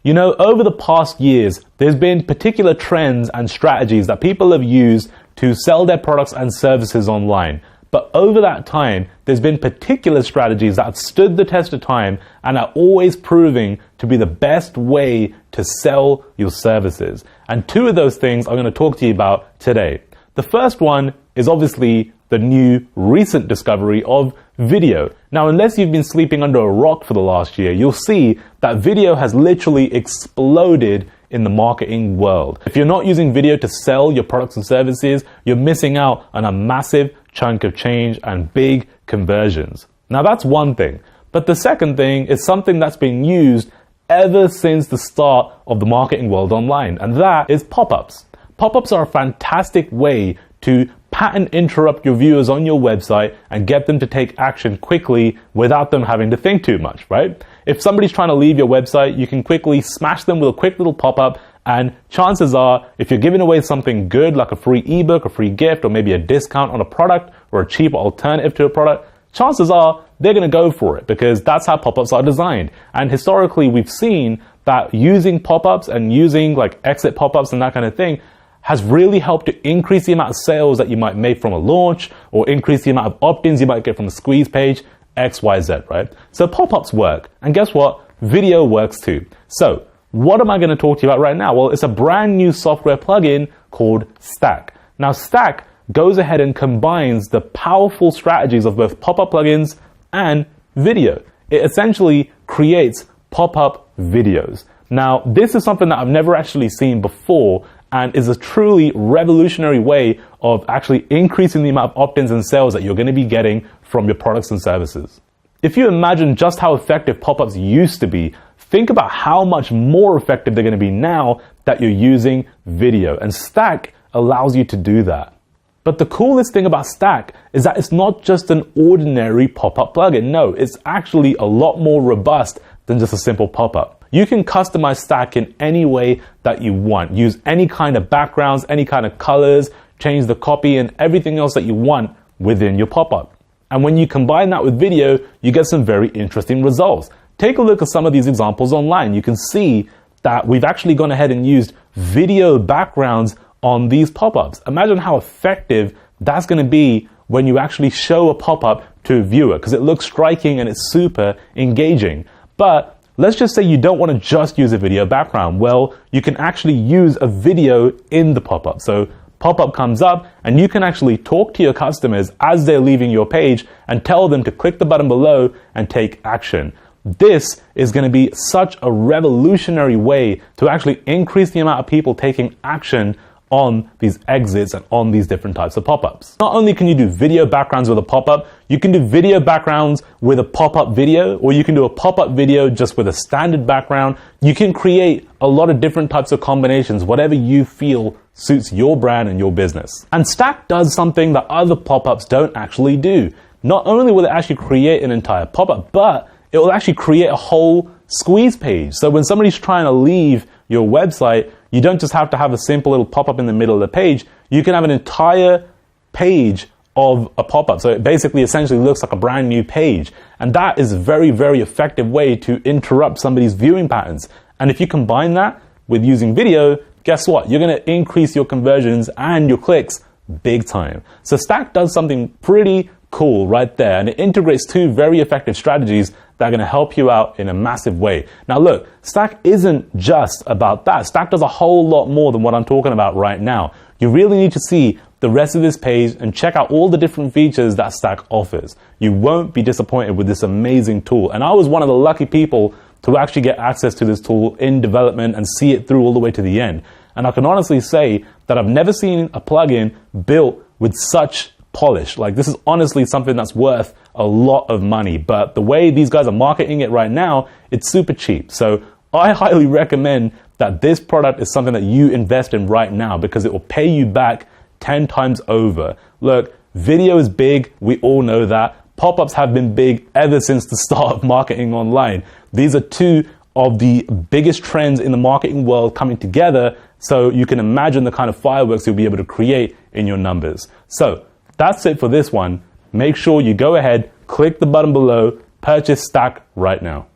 You know, over the past years, there's been particular trends and strategies that people have used to sell their products and services online. But over that time, there's been particular strategies that have stood the test of time and are always proving to be the best way to sell your services. And two of those things I'm going to talk to you about today. The first one is obviously the new recent discovery of video. Now, unless you've been sleeping under a rock for the last year, you'll see that video has literally exploded in the marketing world. If you're not using video to sell your products and services, you're missing out on a massive chunk of change and big conversions. Now, that's one thing. But the second thing is something that's been used ever since the start of the marketing world online, and that is pop-ups. Pop-ups are a fantastic way to pattern interrupt your viewers on your website and get them to take action quickly without them having to think too much, right? If somebody's trying to leave your website, you can quickly smash them with a quick little pop-up, and chances are, if you're giving away something good like a free ebook, a free gift, or maybe a discount on a product or a cheaper alternative to a product, chances are they're going to go for it because that's how pop-ups are designed. And historically, we've seen that using pop-ups and using like exit pop-ups and that kind of thing has really helped to increase the amount of sales that you might make from a launch or increase the amount of opt-ins you might get from the squeeze page, XYZ, right? So pop-ups work. And guess what? Video works too. So what am I going to talk to you about right now? Well, it's a brand new software plugin called Stakk. Now, Stakk goes ahead and combines the powerful strategies of both pop-up plugins and video. It essentially creates pop-up videos. Now, this is something that I've never actually seen before and is a truly revolutionary way of actually increasing the amount of opt-ins and sales that you're going to be getting from your products and services. If you imagine just how effective pop-ups used to be, think about how much more effective they're going to be now that you're using video. And Stakk allows you to do that. But the coolest thing about Stakk is that it's not just an ordinary pop-up plugin. No, it's actually a lot more robust than just a simple pop-up. You can customize Stakk in any way that you want. Use any kind of backgrounds, any kind of colors, change the copy and everything else that you want within your pop-up. And when you combine that with video, you get some very interesting results. Take a look at some of these examples online. You can see that we've actually gone ahead and used video backgrounds on these pop-ups. Imagine how effective that's going to be when you actually show a pop-up to a viewer, because it looks striking and it's super engaging. But let's just say you don't want to just use a video background. Well, you can actually use a video in the pop-up. So pop-up comes up and you can actually talk to your customers as they're leaving your page and tell them to click the button below and take action. This is going to be such a revolutionary way to actually increase the amount of people taking action on these exits and on these different types of pop-ups. Not only can you do video backgrounds with a pop-up, you can do video backgrounds with a pop-up video, or you can do a pop-up video just with a standard background. You can create a lot of different types of combinations, whatever you feel suits your brand and your business. And Stakk does something that other pop-ups don't actually do. Not only will it actually create an entire pop-up, but it will actually create a whole squeeze page. So when somebody's trying to leave your website, you don't just have to have a simple little pop-up in the middle of the page. You can have an entire page of a pop-up. So it basically essentially looks like a brand new page. And that is a very, very effective way to interrupt somebody's viewing patterns. And if you combine that with using video, guess what? You're going to increase your conversions and your clicks big time. So Stakk does something pretty cool right there, and it integrates two very effective strategies that are going to help you out in a massive way. Now look, Stakk isn't just about that. Stakk does a whole lot more than what I'm talking about right now. You really need to see the rest of this page and check out all the different features that Stakk offers. You won't be disappointed with this amazing tool. And I was one of the lucky people to actually get access to this tool in development and see it through all the way to the end. And I can honestly say that I've never seen a plugin built with such polish. Like, this is honestly something that's worth a lot of money, but the way these guys are marketing it right now, it's super cheap. So I highly recommend that this product is something that you invest in right now because it will pay you back 10 times over. Look, video is big. We all know that. Pop-ups have been big ever since the start of marketing online. These are two of the biggest trends in the marketing world coming together. So you can imagine the kind of fireworks you'll be able to create in your numbers. So that's it for this one. Make sure you go ahead, click the button below, purchase Stakk right now.